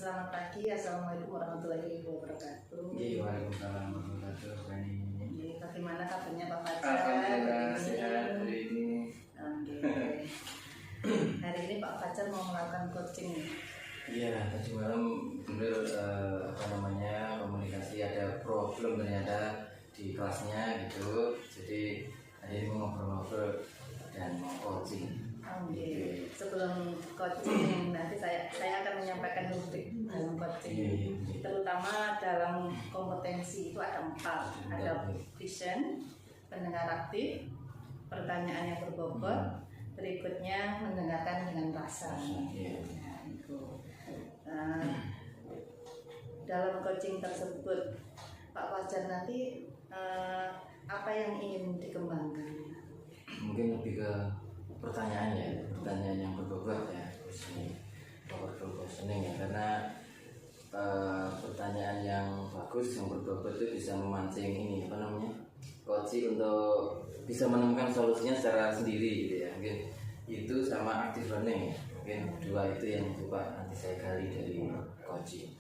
Selamat pagi, Assalamualaikum warahmatullahi wabarakatuh. Waalaikumsalam warahmatullahi wabarakatuh. Bagaimana kabarnya Pak Fajar? Alhamdulillah sehat hari ini. Hari ini Pak Fajar mau melakukan coaching. Iya, tadi malam bener komunikasi ada problem ternyata di kelasnya gitu. Jadi hari ini mau ngobrol-ngobrol dan mau coaching. Sebelum coaching nanti saya akan menyampaikan rubrik dalam coaching, terutama dalam kompetensi itu ada 4, ada vision, pendengar aktif, pertanyaan yang berbobot, berikutnya mendengarkan dengan rasa. Dalam coaching tersebut Pak Fajar nanti apa yang ingin dikembangkan? Mungkin lebih ke pertanyaan yang berbobot ya, questioning ya, karena pertanyaan yang bagus yang berbobot itu bisa memancing coach untuk bisa menemukan solusinya secara sendiri gitu ya. Mungkin itu sama active learning ya, mungkin dua itu yang coba nanti saya gali dari coaching.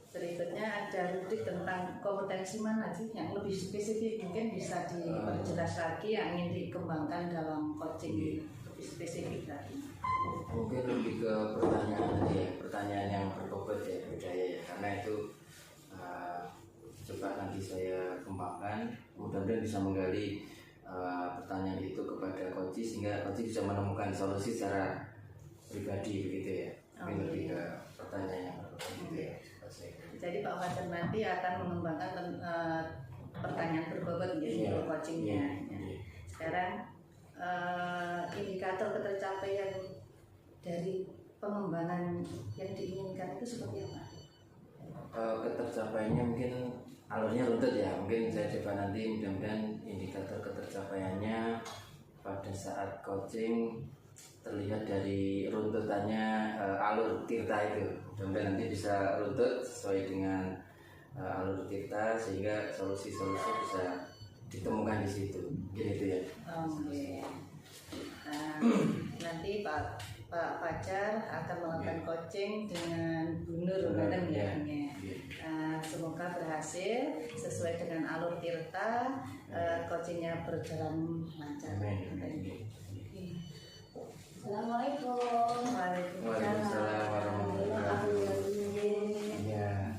Berikutnya ada rubrik tentang kompetensi mana sih yang lebih spesifik, mungkin bisa diperjelas lagi yang ingin dikembangkan dalam coaching lebih spesifik tadi. Mungkin lebih ke pertanyaan yang berbobot ya, budaya ya, karena itu coba nanti saya kembangkan, mudah-mudahan bisa menggali pertanyaan itu kepada coach sehingga coach bisa menemukan solusi secara pribadi begitu ya. Mungkin lebih ke pertanyaan yang berbobot gitu ya. Jadi Pak Fajar nanti akan mengembangkan pertanyaan berbobot untuk coachingnya. Sekarang indikator ketercapaian dari pengembangan yang diinginkan itu seperti apa? Ketercapaiannya mungkin alurnya runtut ya. Mungkin saya coba nanti mudah-mudahan indikator ketercapaiannya pada saat coaching terlihat dari runtutannya alur tirta itu. Mudah-mudahan nanti bisa runtut sesuai dengan alur tirta sehingga solusi-solusi bisa ditemukan di situ. Gitu ya. Nanti Pak Fajar akan melakukan coaching dengan Bu Nur namanya. Semoga berhasil sesuai dengan alur tirta, coachingnya berjalan lancar. Assalamualaikum. Waalaikumsalam warahmatullahi wabarakatuh. Iya.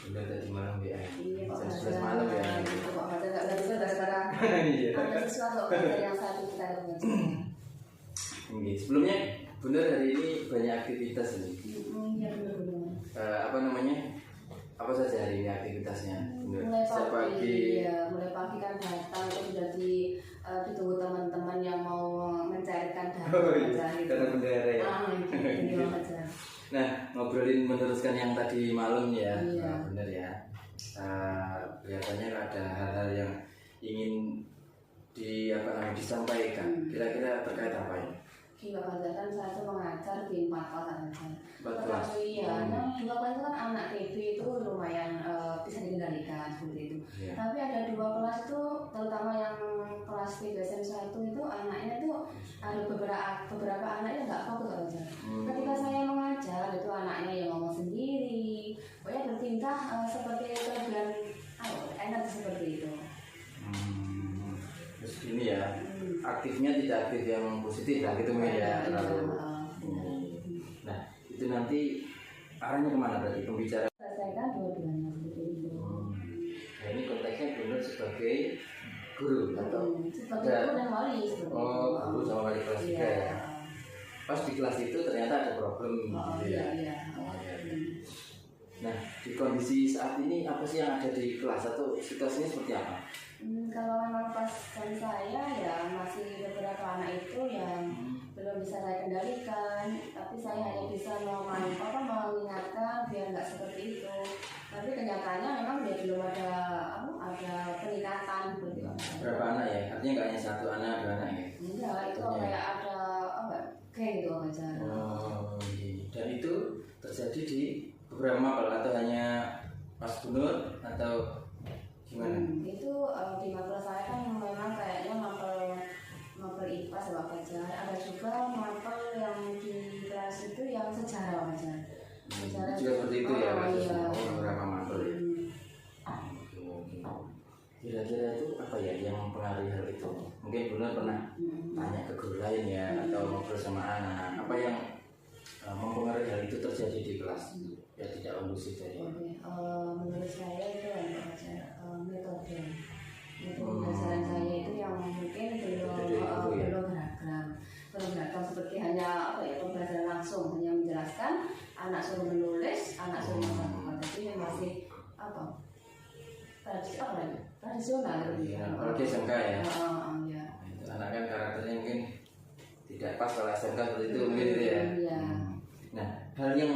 Udah tadi malam ya. Jam 11 malam ya. Pak Fajar nggak bisa sekarang. Ada sesuatu yang satu kita harus. Sebelumnya benar hari ini banyak aktivitas ini. Iya benar. Apa saja hari ini aktivitasnya? Mulai pagi kan datang itu sudah ditunggu teman-teman yang mau mencairkan dana. Karena bendera ya. Nah, ngobrolin meneruskan yang tadi malam ya. Benar ya. Kelihatannya ada hal-hal yang ingin disampaikan. Kira-kira terkait apa ini? Pak Fajar kan saya itu mengajar di 4 kelas aja. Iya, yang 2 kelas itu kan anak TB itu lumayan bisa dikendalikan seperti itu. Tapi ada 2 kelas itu, terutama yang kelas 3 SM1 itu anaknya itu ada beberapa anaknya nggak fokus Pak Fajar. Ketika saya mengajar itu anaknya yang ngomong sendiri, pokoknya bertingkah seperti kelebihan energi seperti itu. Terus ini ya, aktifnya tidak aktif yang positif lah gitu ya. Nah, itu nanti arahnya kemana berarti pembicara? Selesaikan dua-duanya seperti itu. Nah, ini konteksnya benar sebagai guru atau sebagai guru dan wali seperti itu. Guru sama wali kelas juga ya. Pas di kelas itu ternyata ada problem gitu ya. Nah, di kondisi saat ini apa sih yang ada di kelas atau situasinya seperti apa? Kalau memang pas saya ya masih beberapa anak itu yang belum bisa saya kendalikan, tapi saya hanya bisa mengingatkan biar nggak seperti itu. Tapi kenyataannya memang dia belum ada peningkatan seperti itu. Berapa anak ya? Artinya nggak hanya 1 anak, 2 anak ya? Enggak, itu kayak ada geng gitu aja. Dan itu terjadi di beberapa mapel atau hanya pas bunur atau gimana? Itu di mapel saya kan memang kayaknya mapel mapel IPA sama pelajar, ada juga mapel yang di kelas itu yang sejarah pelajar. Sejarah juga seperti itu ya, iya. beberapa mapel ya. Kira-kira itu apa ya yang mempengaruhi hal itu? Mungkin benar pernah tanya ke guru lain ya, atau ngobrol sama anak, apa yang mempengaruhi hal itu terjadi di kelas ya tidak kondusif tadi? Menurut saya itu metode pembelajaran saya itu yang mungkin belum beragam seperti hanya apa ya, pembelajaran langsung hanya menjelaskan, anak suruh menulis, anak suruh membaca, jadi masih apa tradisional ya, apalagi SMK ya. Ya. Itu anak kan karakternya mungkin tidak pas kalau SMK seperti itu mungkin itu ya. Nah, hal yang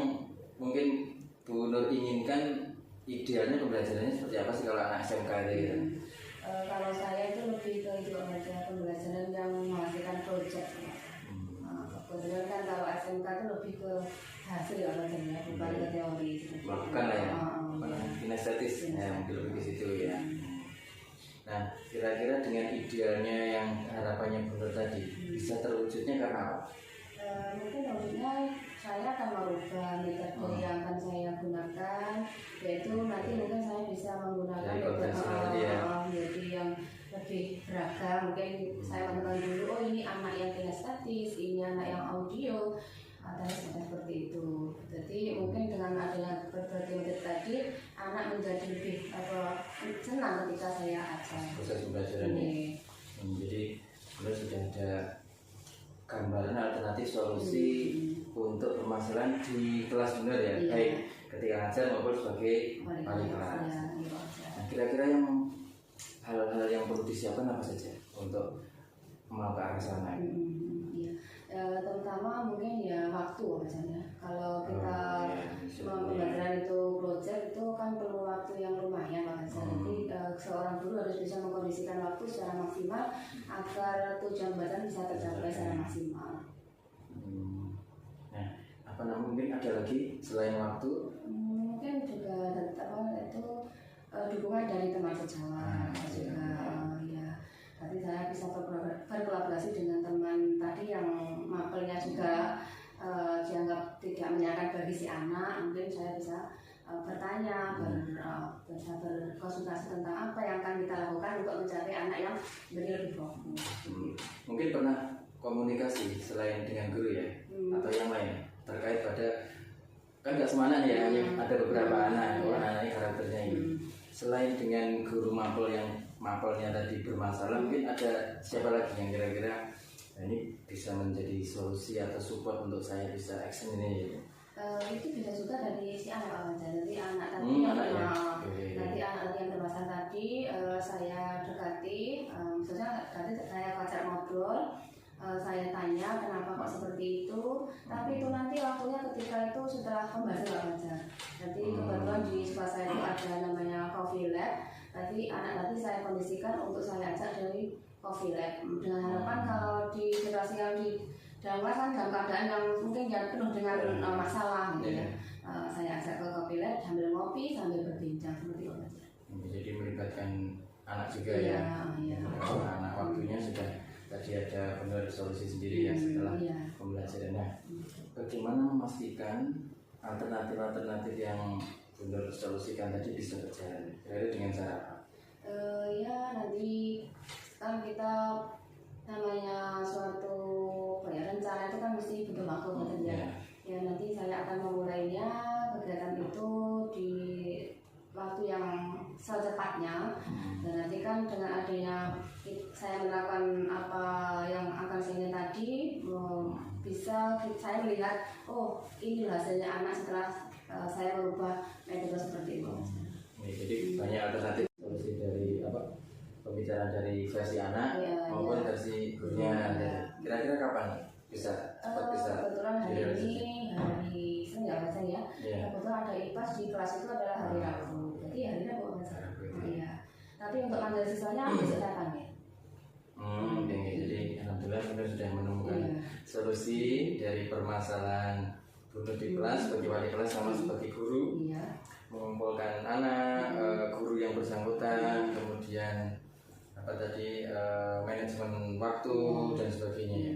mungkin Bu Nur inginkan idealnya pembelajarannya seperti apa sih kalau anak SMK itu gitu? Kalau saya itu lebih ke itu aja, pembelajaran yang menghasilkan proyek. Kebetulan kan kalau SMK itu lebih ke hasil ya belajarnya, bukan ke teori. Bukan lah ya, kinestetis ya, mungkin lebih ke situ ya. Nah, kira-kira dengan idealnya yang harapannya benar tadi bisa terwujudnya karena apa? Mungkin maksudnya saya akan merubah metode yang akan saya gunakan, yaitu nanti mungkin saya bisa menggunakan metode yang lebih beragam. Mungkin saya menentukan dulu, oh ini anak yang kinestetis, ini anak yang audio, atau seperti itu. Jadi mungkin dengan adanya berbagai metode tadi, anak menjadi lebih senang ketika saya ajar. Proses pembelajarannya. Jadi benar sudah ada gambaran alternatif solusi untuk permasalahan di kelas benar ya, baik ketika ngajar maupun sebagai wali kelas. Nah, kira-kira yang hal-hal yang perlu disiapkan apa saja untuk mau ke arah sana? Terutama mungkin ya waktu misalnya. Kalau kita pembelajaran itu proyek itu kan perlu waktu yang lumayan Pak. Jadi seorang guru harus bisa mengkondisikan waktu secara maksimal agar tujuan pembelajaran bisa tercapai secara maksimal. Nah, apa namanya mungkin ada lagi selain waktu? Mungkin juga itu dukungan dari teman sejawat juga ya. Nanti saya bisa berkolaborasi dengan teman tadi yang mapelnya juga dianggap tidak menyenangkan bagi si anak. Mungkin saya bisa bertanya, bisa berkonsultasi tentang apa yang akan kita lakukan untuk mencari anak yang lebih fokus. Mungkin pernah komunikasi selain dengan guru ya, atau yang lain terkait pada kan nggak semua anak ya, ada beberapa anak, anak ini karakternya ini. Selain dengan guru mapel yang mapelnya tadi bermasalah, mungkin ada siapa lagi yang kira-kira ini bisa menjadi solusi atau support untuk saya bisa action ini gitu? Itu bisa juga dari si anak aja. Jadi anak tadi nanti anak yang bermasalah tadi saya dekati, misalnya tadi saya ajak ngobrol, saya tanya kenapa kok seperti itu, tapi itu nanti waktunya ketika itu setelah pembahasan aja. Jadi kebetulan di sekolah saya itu ada namanya coffee lab. Tadi anak tadi saya kondisikan untuk saya ajak dari coffee lab dengan harapan kalau di situasi yang di dalam kelas kan dalam keadaan yang mungkin penuh dengan masalah gitu ya. Saya ajak ke coffee lab sambil ngopi sambil berbincang seperti itu aja. Jadi melibatkan anak juga ya. Anak waktunya sudah tadi ada benar solusi sendiri ya setelah pembelajarannya. Bagaimana memastikan alternatif yang benar solusikan tadi bisa berjalan? Kira-kira dengan cara apa? Ya nanti kan kita namanya suatu rencana itu kan mesti butuh waktu gitu ya. Ya nanti saya akan memulainya kegiatan itu di waktu yang secepatnya. Dan nanti kan dengan adanya saya melakukan apa yang akan saya ingin tadi, bisa saya melihat oh ini hasilnya anak setelah saya merubah metode seperti itu. Jadi banyak alternatif solusi dari apa pembicaraan dari versi anak maupun versi gurunya. Kira-kira kapan bisa cepat bisa? Kebetulan hari Senin ya Mas ya. Kebetulan ada IPAS di kelas itu adalah hari Rabu. Jadi hari Rabu Mas. Iya. Tapi untuk mandiri siswanya besok datang ya. Jadi alhamdulillah kita sudah menemukan solusi dari permasalahan guru di kelas sebagai wali kelas sama sebagai guru, mengumpulkan anak, guru yang bersangkutan, kemudian apa tadi manajemen waktu dan sebagainya ya.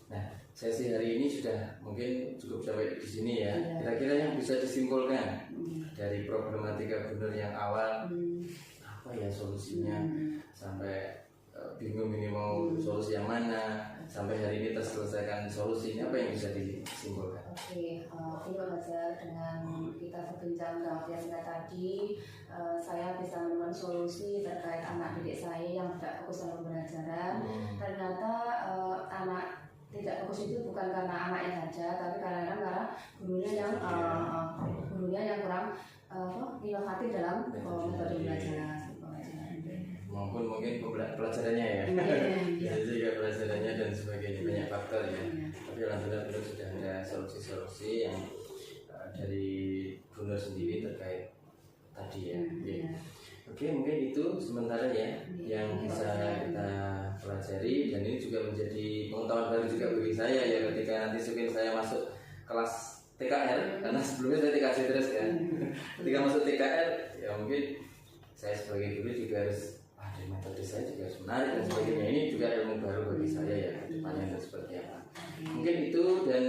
Nah, sesi hari ini sudah mungkin cukup sampai di sini ya. Kira-kira yang bisa disimpulkan dari problematika benar yang awal apa ya solusinya sampai bingung ini mau solusi yang mana sampai hari ini terselesaikan solusinya, apa yang bisa disimpulkan? Oke, ini belajar dengan kita berbincang dalam yang singkat tadi, saya bisa menemukan solusi terkait anak didik saya yang tidak fokus dalam pembelajaran. Ternyata anak tidak fokus itu bukan karena anaknya saja, tapi karena gurunya yang kurang inovatif dalam metode pembelajaran. Maupun mungkin pelajarannya ya, jadi juga pelajarannya dan sebagainya, banyak faktor ya. Tapi alhamdulillah beliau sudah ada solusi-solusi yang dari Bunda sendiri terkait tadi ya. Oke, mungkin itu sementara ya yang bisa kita pelajari, dan ini juga menjadi pengetahuan baru juga bagi saya ya ketika nanti mungkin saya masuk kelas TKR, karena sebelumnya saya TKJ terus kan. Ketika masuk TKR ya mungkin saya sebagai guru juga harus metode saya juga menarik dan sebagainya. Ini juga ilmu baru bagi saya ya depannya dan seperti apa. Mungkin itu, dan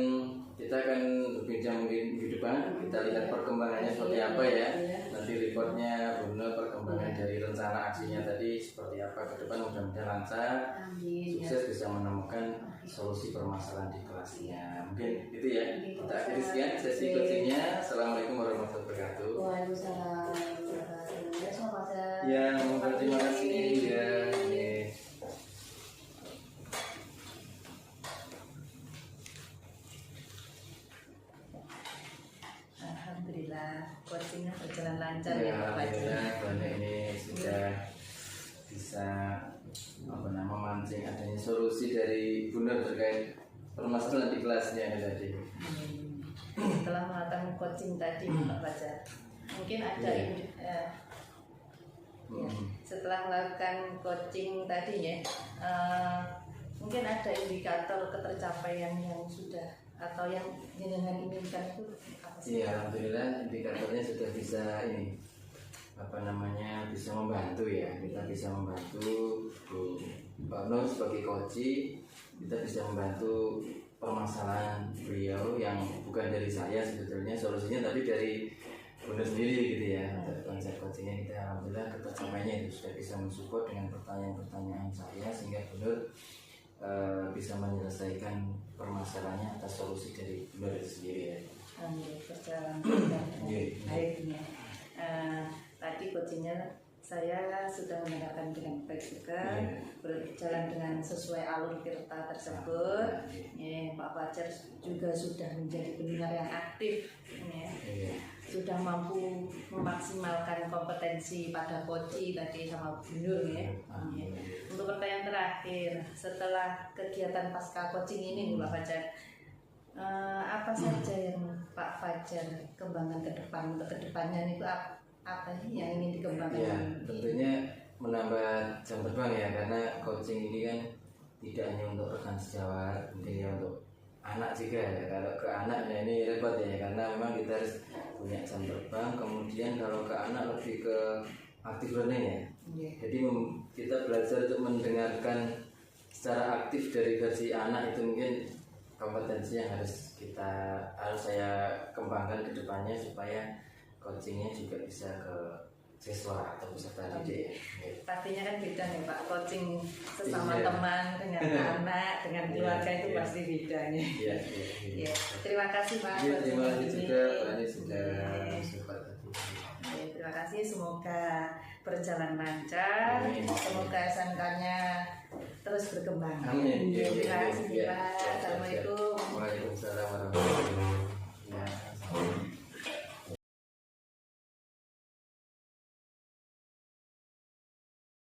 kita akan berbincang mungkin di depan, kita lihat perkembangannya seperti apa ya. Nanti reportnya Bunda, perkembangan dari rencana aksinya tadi seperti apa ke depan, mudah-mudahan lancar, sukses bisa menemukan solusi permasalahan di kelasnya. Mungkin itu ya. Kita akhiri sekian sesi coachingnya. Assalamualaikum warahmatullahi wabarakatuh. Waalaikumsalam. Ya, terima kasih ya. Alhamdulillah, coachingnya berjalan lancar ya Pak Fajar. Alhamdulillah, banyak ini sudah bisa memancing adanya solusi dari Bunda terkait permasalahan di kelasnya tadi. Setelah melakukan coaching tadi Pak Fajar, mungkin ada setelah melakukan coaching tadi ya, mungkin ada indikator ketercapaian yang sudah atau yang jenengan inginkan itu apa sih? Iya, alhamdulillah indikatornya sudah bisa bisa membantu ya. Kita bisa membantu Pak Nur sebagai coach, kita bisa membantu permasalahan beliau yang bukan dari saya sebetulnya solusinya, tapi dari Bunda sendiri gitu ya. Konsep coachingnya kita alhamdulillah ketercapaiannya itu sudah bisa mensupport dengan pertanyaan-pertanyaan saya, sehingga Bunda bisa menyelesaikan permasalahannya atas solusi dari Bunda itu sendiri ya. Berjalan baiknya. Tadi coachingnya saya sudah mendengarkan dengan baik juga, berjalan dengan sesuai alur tirta tersebut. Pak Fajar juga sudah menjadi pendengar yang aktif, sudah mampu memaksimalkan kompetensi pada coaching tadi sama Bu Nur ya. Untuk pertanyaan terakhir, setelah kegiatan pasca coaching ini Pak Fajar, apa saja yang Pak Fajar kembangkan ke depan, untuk kedepannya itu apa yang ingin dikembangkan? Ya, tentunya menambah jam terbang ya, karena coaching ini kan tidak hanya untuk rekan sejawat, mungkin ya untuk anak juga ya. Kalau ke anak ya ini repot ya, karena memang kita harus punya jam terbang. Kemudian kalau ke anak lebih ke active learning ya. Jadi kita belajar untuk mendengarkan secara aktif dari versi anak, itu mungkin kompetensi yang harus saya kembangkan ke depannya supaya coachingnya juga bisa ke siswa atau peserta didik. Pastinya kan beda nih Pak, coaching sesama teman dengan anak, dengan keluarga itu pasti bedanya. Iya. Terima kasih Pak. Terima kasih juga Pak Anies sudah support tadi. Terima kasih, semoga berjalan lancar. Semoga SMK-nya terus berkembang. Amin. Terima kasih Pak. Assalamualaikum. Waalaikumsalam warahmatullahi wabarakatuh.